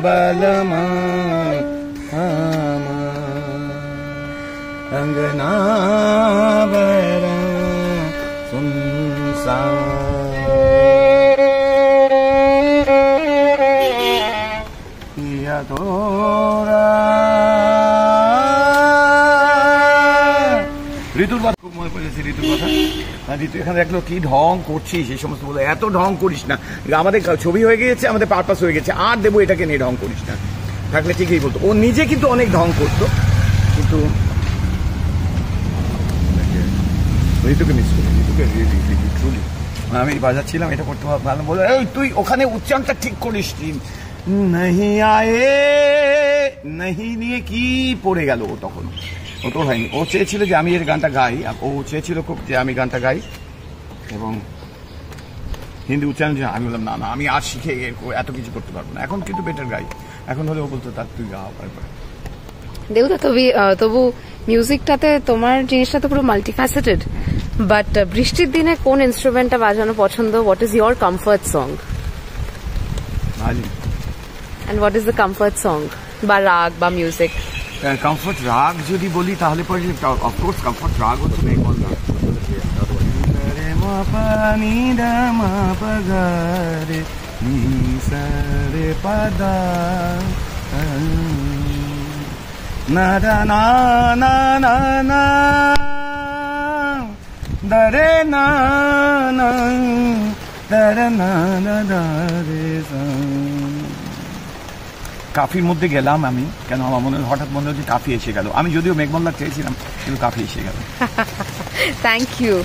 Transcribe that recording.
बलमा अंगना बड़ा सुनसान पिया तोरा ঋতুর কথা খুব মনে পড়েছে। ঋতুর কথা, ঋতু এখানে দেখলো কি ঢং করছিস, এই সমস্ত বলে এত ঢং করিস না, আমাদের ছবি হয়ে গিয়েছে, আমাদের পারপাস হয়ে গেছে, আর দেবো এটাকে নিয়ে ঢং করিস না। থাকলে ঠিকই বলতো, ও নিজে কিন্তু অনেক ঢং করতো, কিন্তু ঋতুকে মিস করি, ঋতুকে ট্রুলি। আমি বাজাচ্ছিলাম, এটা করতে ভালো বলে, এই তুই ওখানে উচ্চারণটা ঠিক করিস, নাহি আয়ে নাহি নিয়ে কি পড়ে গেল ও, তখন ও তো হয়নি। ও চেয়েছিল যে আমি এর গানটা গাই, ও চেয়েছিল খুব যে আমি গানটা গাই এবং হিন্দি উচ্চারণ। আমি বললাম না না, আমি আর শিখে এত কিছু করতে পারবো না, এখন কিন্তু বেটার গাই। এখন হলে ও বলতো তার তুই গা পরে। দেবদা তবু মিউজিকটাতে তোমার জিনিসটা তো পুরো মাল্টিফ্যাসেটেড, বাট বৃষ্টির দিনে কোন ইনস্ট্রুমেন্টটা বাজানো পছন্দ? What is your comfort song? And what is the comfort song বা রাগ বা মিউজিক? কমফর্ট রাগ যদি বলি তাহলে পরে অফকোর্স কমফর্ট রাগ হচ্ছে বেঙ্গল গান। কাফির মধ্যে গেলাম আমি, কেন আমার মনে হঠাৎ মনে হচ্ছে কাফি এসে গেল। আমি যদিও মেঘমল্লা চেয়েছিলাম, কিন্তু কাফি এসে গেল। Thank you.